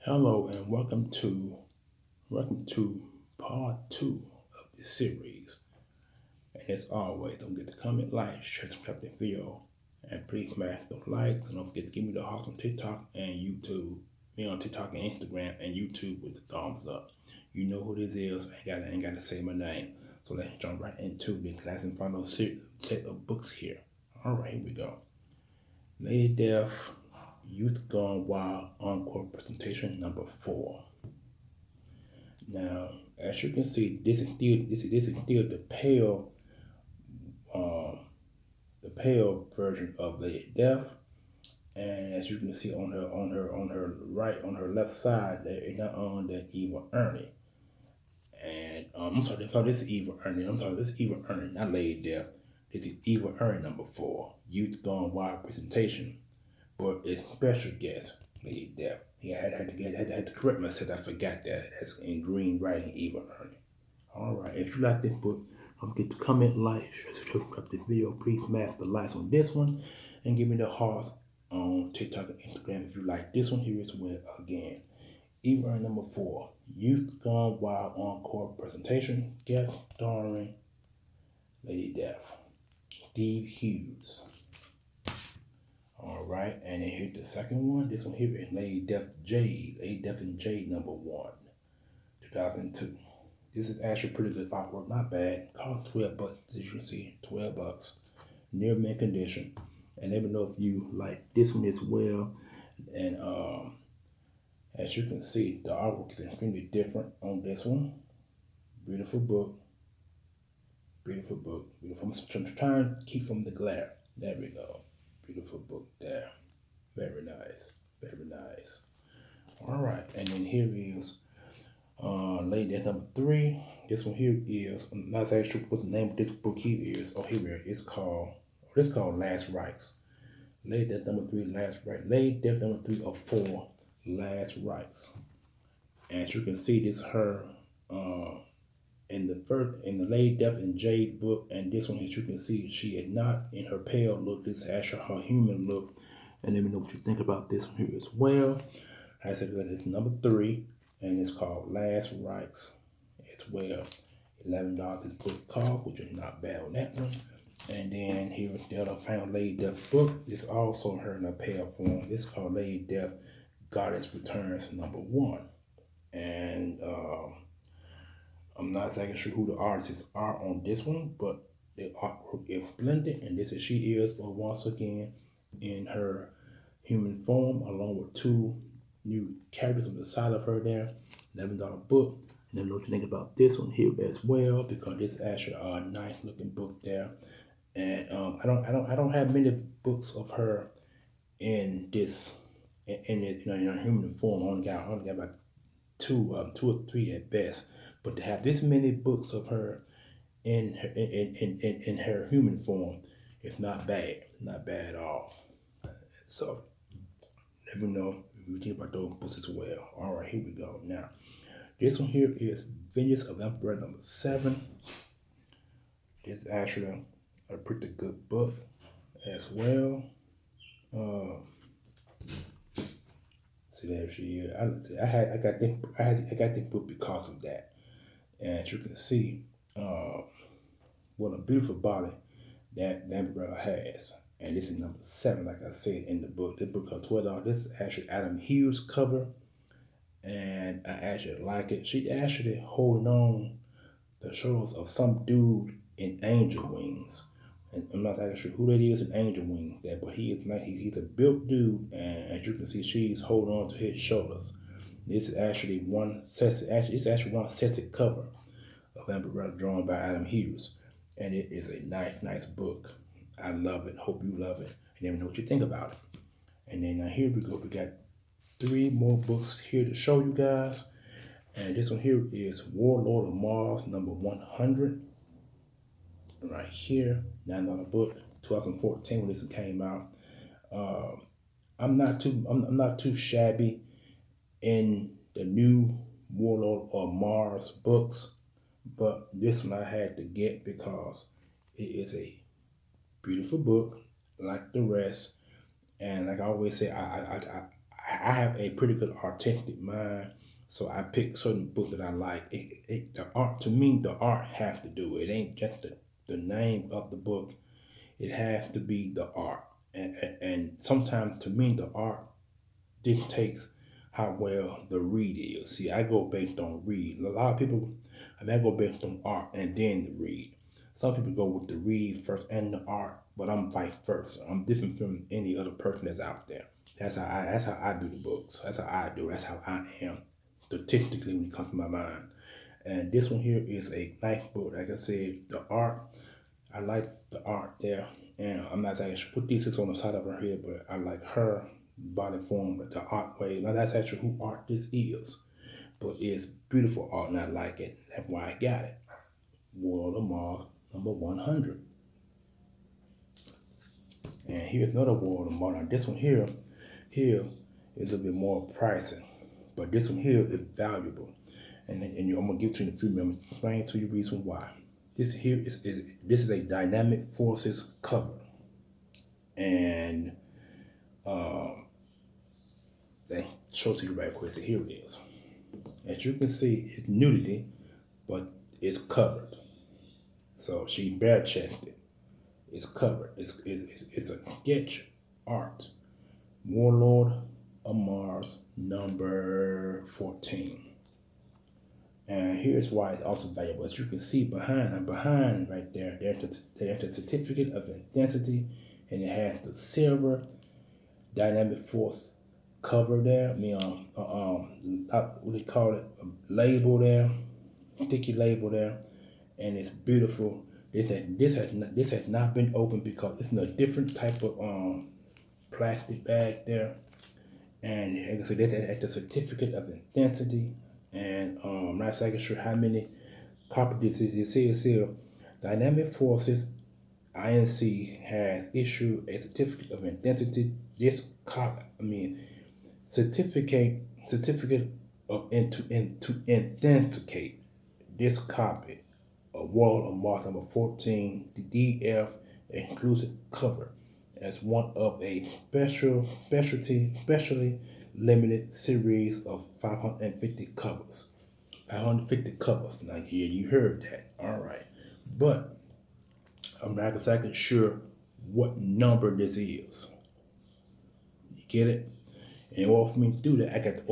Hello and welcome to part two of this series. And as always, don't forget to comment, like, share, subscribe to the video, and please smash those likes. And don't forget to give me the hearts on TikTok and YouTube. Me on TikTok and Instagram and YouTube with the thumbs up. You know who this is. I ain't gotta say my name. So let's jump right into the last and final set of books here. All right, here we go. Lady Death, Youth Gone Wild Encore Presentation number 4. Now, as you can see, this is still um, the pale version of Lady Death, and as you can see on her right, on her left side, there is not on the Evil Ernie, and I'm sorry, they call this Evil Ernie. I'm sorry, this is Evil Ernie, not Lady Death. This is Evil Ernie number 4, Youth Gone Wild Presentation, but a special guest, Lady Death. Had to correct myself. I forgot that. That's in green writing, Evil Ernie. Alright, if you like this book, don't forget to comment, like, share, subscribe to the video. Please smash the likes on this one and give me the hearts on TikTok and Instagram if you like this one here as well. Again, Evil Ernie number 4, Youth Gone Wild Encore Presentation, guest starring Lady Death, Steve Hughes. Alright, and then here's the second one. This one here is Lady Death and Jade number 1, 2002. This is actually pretty good artwork, not bad. Cost $12, as you can see, $12. Near mint condition. And let me know if you like this one as well. And as you can see, the artwork is extremely different on this one. Beautiful book. Beautiful book. Beautiful. I'm trying to keep from the glare. There we go. Beautiful book there. Very nice. Very nice. All right, and then here is Lady Death number 3. This one here is, I'm not actually sure what the name of this book here is. Oh, here it is. It's called Last Rites. Lady Death number 3, Last Rites. Lady Death number 3 of 4, Last Rites. And as you can see, this is her in the Lady Death and Jade book, and this one, as you can see, she is not in her pale look. This is actually her human look. And let me know what you think about this one here as well. I said that it's number 3, and it's called Last Rites as well. $11 this book cost, which is not bad on that one. And then here is the other final Lady Death book. It's also her in a pale form. It's called Lady Death Goddess Returns number 1. And I'm not exactly sure who the artists are on this one, but the artwork is blended, and this is she is once again in her human form, along with 2 new characters on the side of her there. $11 book. And then know what you think about this one here as well, because this is actually a nice looking book there. And I don't have many books of her in this in her human form. I only got about two or 3 at best. But to have this many books of her in her human form is not bad. Not bad at all. So let me know if you think about those books as well. All right, here we go. Now, this one here is Vengeance of Emperor number 7. It's actually a pretty good book as well. See there she is. I got this book because of that. And as you can see, what a beautiful body that Emperor has. And this is number 7, like I said in the book. This book costs $12. This is actually Adam Hughes' cover, and I actually like it. She actually holding on the shoulders of some dude in angel wings. And I'm not actually sure who that is in angel wings there, but he is like he's a built dude, and as you can see, she's holding on to his shoulders. This is actually one sexy cover of Emperor drawn by Adam Hughes, and it is a nice book. I love it. Hope you love it. And let me know what you think about it. And then now here we go. We got 3 more books here to show you guys. And this one here is Warlord of Mars number 100. Right here. $9 book. 2014 when this one came out. I'm not too shabby in the new Warlord of Mars books, but this one I had to get because it is a beautiful book like the rest. And like I always say, I I have a pretty good artistic mind, so I pick certain books that I like. The art, to me, the art has to do it. It ain't just the name of the book. It has to be the art, and sometimes to me, the art dictates how well the read is. See, I go based on read. A lot of people, I go based on art and then the read. Some people go with the read first and the art, but I'm vice versa. I'm different from any other person that's out there. That's how I do the books. That's how I do. That's how I am statistically when it comes to my mind. And this one here is a nice book. Like I said, the art, I like the art there. And I'm not actually put these on the side of her head, but I like her body form, but the art way. Now that's actually who artist is. But it's beautiful art and I like it. That's why I got it. World of Mars number 100. And here's another World of Mars. Now this one here is a bit more pricey. But this one here is valuable. And I'm gonna give it to you in a few minutes. I'm gonna explain to you the reason why. This here this is a dynamic forces cover. And that shows you right quick. So here it is. As you can see, it's nudity, but it's covered. So she bare checked it. It's covered. It's a sketch art. Warlord of Mars number 14. And here's why it's also valuable. As you can see behind right there, there's the certificate of intensity, and it has the silver dynamic force cover there. What do they call it? A label there, sticky label there, and it's beautiful. This has not been opened because it's in a different type of plastic bag there. And like I said, that's the certificate of intensity. And I'm not exactly sure how many properties it says here. Dynamic Forces INC has issued a certificate of intensity. This certificate of to authenticate this copy of World of Mars number 14, the DF inclusive cover as one of a specially limited series of 550 covers. 550 covers. Now, yeah, you heard that. All right. But I'm not exactly sure what number this is. You get it? And in order for me to do that, I got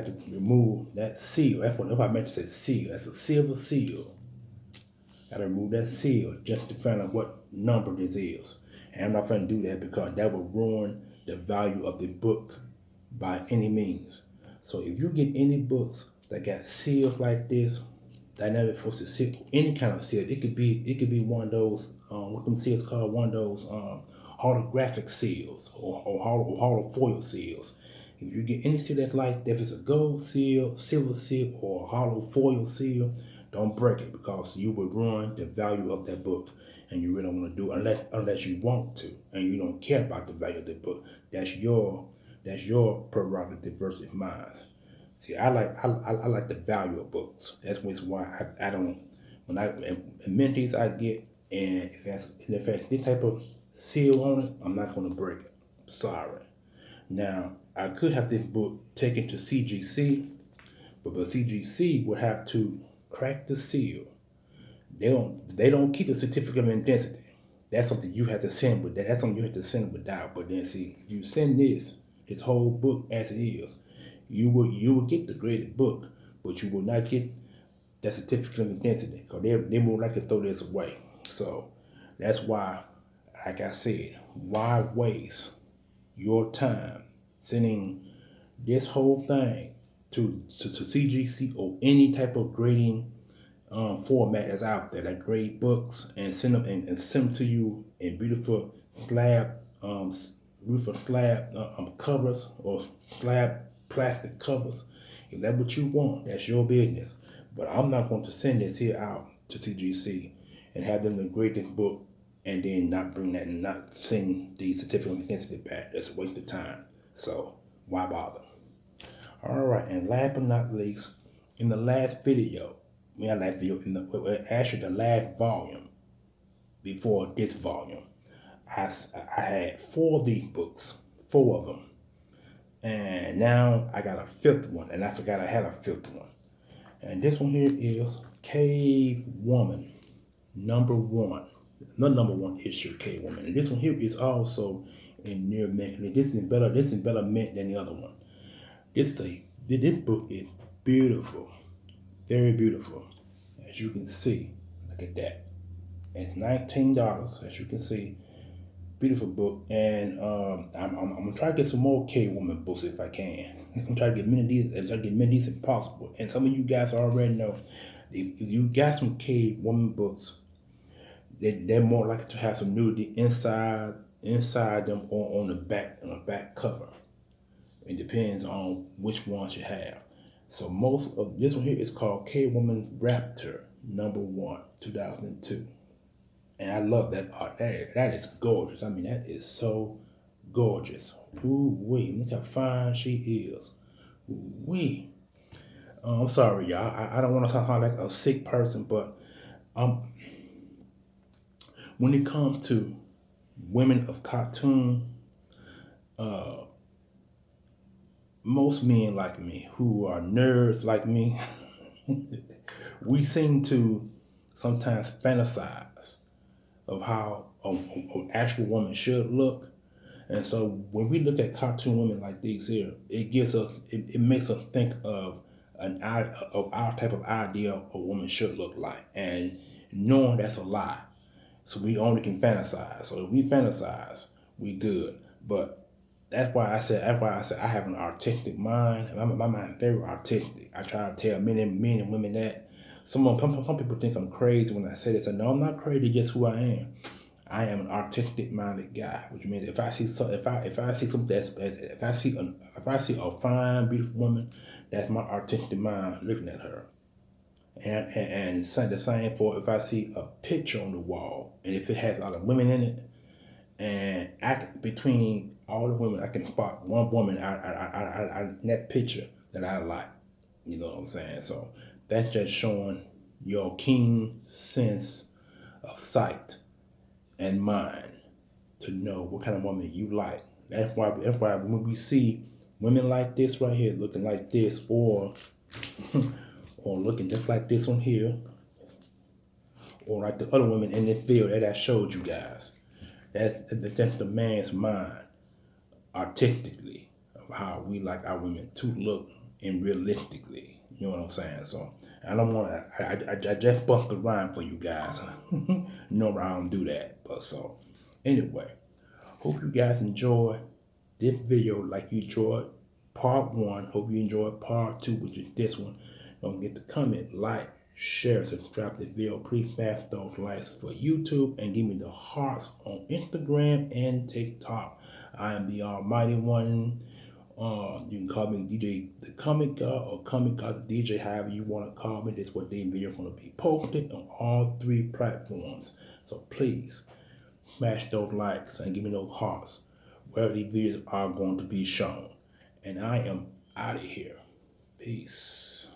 to remove that seal. That's what I meant to say seal. That's a silver seal. I got to remove that seal just to find out what number this is. And I'm not going to do that because that will ruin the value of the book by any means. So if you get any books that got seals like this, dynamic forces seal, any kind of seal, it could be one of those what them seals called, one of those holographic seals or hollow foil seals. If you get any seal that's like that, if it's a gold seal, silver seal, or hollow foil seal, don't break it because you will ruin the value of that book, and you really don't want to do it unless you want to and you don't care about the value of the book. That's your prerogative versus mine. See, I like the value of books. That's why I don't, when mentees I get, and if that's this type of seal on it, I'm not going to break it. Sorry. Now, I could have this book taken to CGC, but the CGC would have to crack the seal. They don't keep the certificate of intensity. That's something you have to send with that. That's something you have to send without. But then see, if you send this whole book as it is, you will get the graded book, but you will not get that certificate of intensity because they will like to throw this away. So that's why, like I said, why waste your time sending this whole thing to CGC or any type of grading format that's out there that grade books and send them to you in beautiful slab covers or slab plastic covers. If that's what you want, that's your business. But I'm not going to send this here out to CGC and have them grade this book and then not bring that and not send the certificate of intensity back. That's a waste of time. So why bother? All right, and last but not least, in the last video, actually the last volume before this volume, I had 4 of these books, 4 of them. And now I got a fifth one, and I forgot I had a fifth one. And this one here is Cave Woman #1. Not #1 issue, Cave Woman. And this one here is also in near mint. This is better mint than the other one. This book is beautiful, very beautiful, as you can see. Look at that. It's $19, as you can see. Beautiful book, and I'm gonna try to get some more K Woman books if I can. I'm gonna try to get many of these, as possible. And some of you guys already know, if you got some K Woman books, they're more likely to have some nudity inside them or on the back cover. It depends on which ones you have. So most of this one here is called K Woman Raptor #1, 2002. And I love that art. That is gorgeous. I mean, that is so gorgeous. Ooh wee, look how fine she is. Ooh wee. I'm sorry, y'all. I don't want to sound like a sick person, but when it comes to women of cartoon, most men like me who are nerds like me, we seem to sometimes fantasize of how an actual woman should look. And so when we look at cartoon women like these here, it makes us think of our type of idea a woman should look like, and knowing that's a lie. So we only can fantasize. So if we fantasize, we good. But that's why I said I have an artistic mind. My mind is very artistic. I try to tell men and women that. Some people think I'm crazy when I say this. No, I'm not crazy. Just who I am. I am an artistic minded guy, which means if I see a fine, beautiful woman, that's my artistic mind looking at her. And the same for if I see a picture on the wall, and if it has a lot of women in it, and between all the women, I can spot one woman out in that picture that I like. You know what I'm saying? So that's just showing your keen sense of sight and mind to know what kind of woman you like. That's why when we see women like this right here, looking like this, or looking just like this one here, or like the other women in this video that I showed you guys, that's the man's mind artistically of how we like our women to look and realistically. You know what I'm saying? So I don't want to. I just bust the rhyme for you guys. No, I don't do that. But so anyway, hope you guys enjoy this video like you enjoyed part 1. Hope you enjoyed part 2, which is this one. Don't forget to comment, like, share, subscribe to the video. Please smash those likes for YouTube and give me the hearts on Instagram and TikTok. I am the Almighty One. You can call me DJ the Comic God or Comic God the DJ, however you want to call me. This is what the video is going to be posted on all 3 platforms. So please smash those likes and give me those hearts where these videos are going to be shown. And I am out of here. Peace.